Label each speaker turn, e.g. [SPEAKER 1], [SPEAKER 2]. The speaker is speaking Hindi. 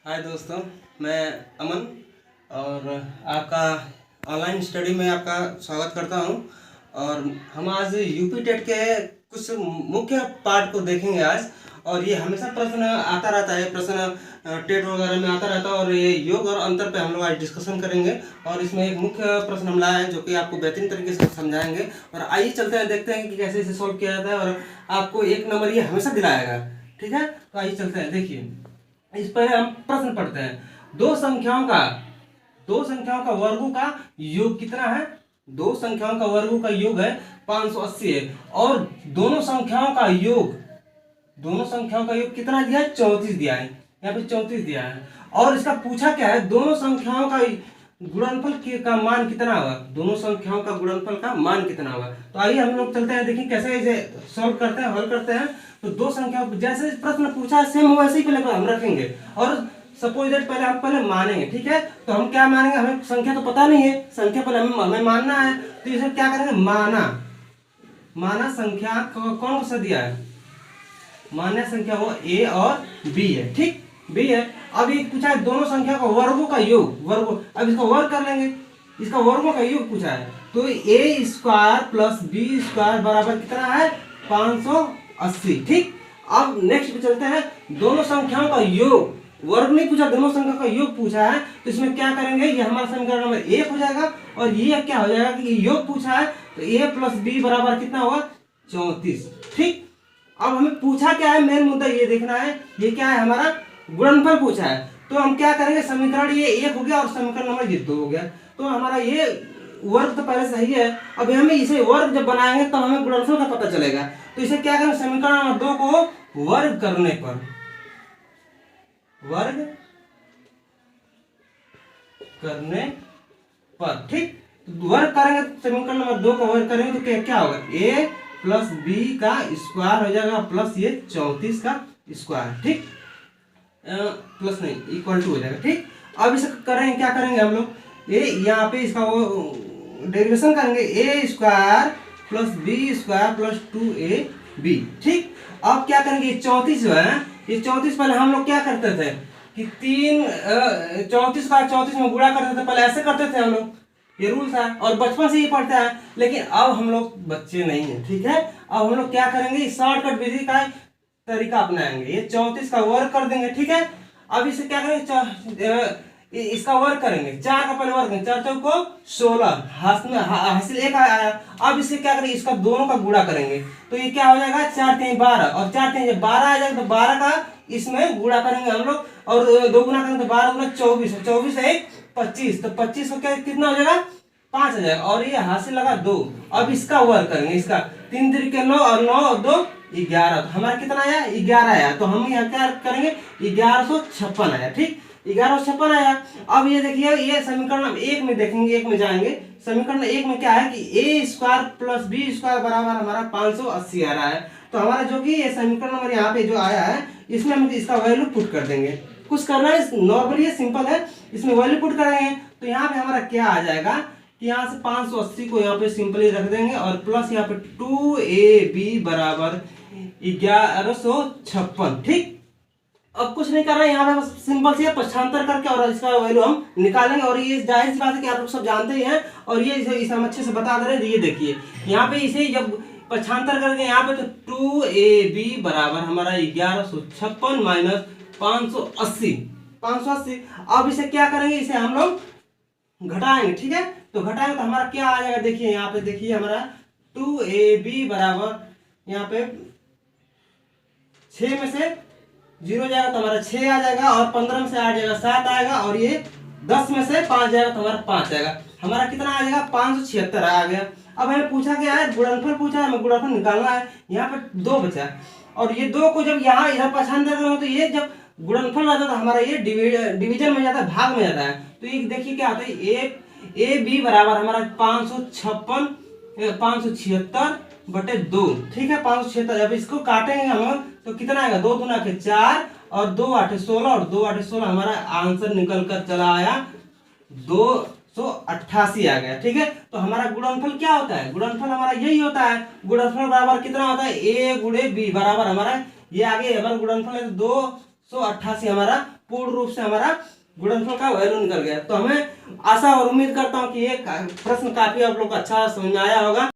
[SPEAKER 1] हाय दोस्तों, मैं अमन और आपका ऑनलाइन स्टडी में आपका स्वागत करता हूं। और हम आज यूपी टेट के कुछ मुख्य पार्ट को देखेंगे आज। और ये हमेशा प्रश्न आता रहता है, प्रश्न टेट वगैरह में आता रहता है। और ये योग और अंतर पे हम लोग आज डिस्कशन करेंगे। और इसमें एक मुख्य प्रश्न हम लाए हैं जो कि आपको बेहतरीन तरीके से समझाएंगे। और आइए चलते हैं, देखते हैं कि कैसे इसे सॉल्व किया जाता है। और आपको 1 नंबर ये हमेशा दिलाएगा, ठीक है। तो आइए चलते हैं, देखिए इस पर हम प्रश्न पढ़ते हैं। दो संख्याओं का वर्गों का योग कितना है? दो संख्याओं का वर्गों का योग है 580 है। और दोनों संख्याओं का योग कितना दिया है? 34 दिया है। यहाँ पे 34 दिया है। और इसका पूछा क्या है? दोनों संख्याओं का गुणनफल का मान कितना होगा? दोनों संख्याओं का गुणनफल का मान कितना होगा? तो आइए हम लोग चलते हैं, देखिए कैसे इसे सॉल्व करते हैं, हल करते हैं। तो दो संख्या जैसे प्रश्न पूछा सेम वैसे ही पहले हम रखेंगे। और सपोज दैट पहले हम मानेंगे, ठीक है। तो हम क्या मानेंगे? हमें संख्या तो पता नहीं है, संख्या पहले हमें मानना है। तो इसे क्या करेंगे? माना संख्या कौन सा दिया है? मान्य संख्या वो ए और बी है, ठीक, बी है। अब ये पूछा है दोनों संख्या का वर्गों का योग, अब इसका वर्ग कर लेंगे। इसका वर्गों का योग पूछा है, तो ए स्क्वायर प्लस बी स्क्वायर बराबर कितना है? 580, ठीक। अब नेक्स्ट पे चलते हैं, दोनों संख्याओं का योग, वर्ग नहीं पूछा, दोनों संख्या का योग पूछा है। तो इसमें क्या करेंगे? ये हमारा समीकरण नंबर 1 हो जाएगा। और ये क्या हो जाएगा कि योग पूछा है, तो ए प्लस बी बराबर कितना होगा? 34, ठीक। अब हमें पूछा क्या है? मेन मुद्दा ये देखना है, ये क्या है? हमारा गुणनफल पूछा है। तो हम क्या करेंगे? समीकरण ये 1 हो गया और समीकरण नंबर ये 2 हो गया। तो हमारा ये वर्ग तो पहले सही है। अब हमें इसे वर्ग जब बनाएंगे तब हमें गुणनफल का पता चलेगा। तो इसे क्या करेंगे? समीकरण नंबर 2 को वर्ग करने पर ठीक, वर्ग करेंगे, समीकरण नंबर 2 का वर्ग करेंगे तो क्या होगा? ए प्लस बी का स्क्वायर हो जाएगा प्लस ये 34 का स्क्वायर, ठीक, प्लस नहीं इक्वल टू हो जाएगा, ठीक। अब इसे करेंगे, क्या करेंगे हम लोग? ए यहाँ पे इसका वो डेरिवेशन करेंगे, A square plus B square plus 2ab, ठीक। अब क्या करेंगे? ये 34 जो है, ये 34 पहले हम लोग क्या करते थे कि 34 का 34 में गुणा करते थे, पहले ऐसे करते थे हम लोग, ये रूल था और बचपन से ही पढ़ते हैं। लेकिन अब हम लोग बच्चे नहीं हैं, ठीक है। अब हम लोग क्या करेंगे? शॉर्टकट विधि का तरीका अपनाएंगे। ये 34 का वर्ग कर देंगे, ठीक है। अब इसे क्या करेंगे? इसका वर्ग करेंगे, 4 का पहले वर्ग, 4 चौक को 16, हासिल 1 आया। अब इसे क्या करेंगे? इसका दोनों का गुणा करेंगे, तो ये क्या हो जाएगा? 4 3 12 और 4 3 12 आ जाएगा। तो 12 का इसमें गुणा करेंगे हम लोग और 2 गुना करेंगे तो 12 गुना 24, 24 है 25, तो 25 को क्या कितना हो जाएगा? 5 हो जाएगा। और ये हासिल लगा 2। अब इसका वर्ग करेंगे, इसका 3 3 के 9 और 9 और 2 11, तो हमारा कितना आया? 11 आया। तो हम यहाँ क्या करेंगे? 1156 आया, ठीक, 1156 आया। अब ये देखिए, ये समीकरण 1 में देखेंगे, 1 में जाएंगे। समीकरण 1 में क्या है कि ए स्क्वायर प्लस बी स्क्वायर बराबर हमारा 580 आ रहा है। तो हमारा जो कि ये समीकरण नंबर यहाँ पे जो आया है, इसमें हम इसका वैल्यू पुट कर देंगे। कुछ करना है नॉर्मली, ये सिंपल है, इसमें वैल्यू पुट करेंगे। तो यहाँ पे हमारा क्या आ जाएगा कि यहाँ से 580 को यहाँ पे सिंपली रख देंगे और प्लस यहाँ पे 2ab बराबर 1156, ठीक। अब कुछ नहीं कर रहे हैं, यहाँ पे बस सिंपल से पक्षांतर करके और इसका वैल्यू हम निकालेंगे। और ये जाहिर सी बात है कि आप लोग सब जानते ही हैं। और ये इसे हम अच्छे से बता दे रहे हैं। ये देखिए यहाँ पे इसे जब पक्षांतर करके यहाँ पे, तो 2ab बराबर हमारा 1156 माइनस 580। अब इसे क्या करेंगे? इसे हम लोग घटाएंगे, ठीक है। तो घटाएंगे तो हमारा क्या आ जाएगा? देखिए यहाँ पे, देखिए हमारा 2ab बराबर यहाँ पे 6 में से 0 जाएगा तो हमारा 6 आ जाएगा। और 15 में से 8 जाएगा 7 आएगा। और ये 10 में से 5 जाएगा तो हमारा 5 आएगा। हमारा कितना आ जाएगा? 576 आ गया। अब हमें पूछा गया है, गुणनफल पूछा है, हमें गुणनफल निकालना है। यहाँ पे 2 बचा है और ये 2 को जब यहाँ इधर पक्षांतर करेंगे तो ये जब गुणनफल रहता है तो हमारा ये डिवीजन में जाता है, भाग में जाता है। तो ये देखिए क्या होता है, ए बी बराबर हमारा 576 बटे 2, ठीक है, 576। जब इसको काटेंगे हम तो कितना आएगा? 2 दूना के 4 और 2 8 16 और 2 8 16, हमारा आंसर निकल कर चला आया 288 आ गया, ठीक है। तो हमारा गुणनफल क्या होता है? गुणनफल हमारा यही होता है। गुणनफल बराबर कितना होता है? ए गुणे बी बराबर हमारा ये आगे हमारा गुणनफल है 288 हमारा पूर्ण रूप से हमारा गुणनफल का वैल्यू निकल गया। तो हमें आशा और उम्मीद करता हूँ कि ये प्रश्न काफी आप लोग को अच्छा समझ में आया होगा।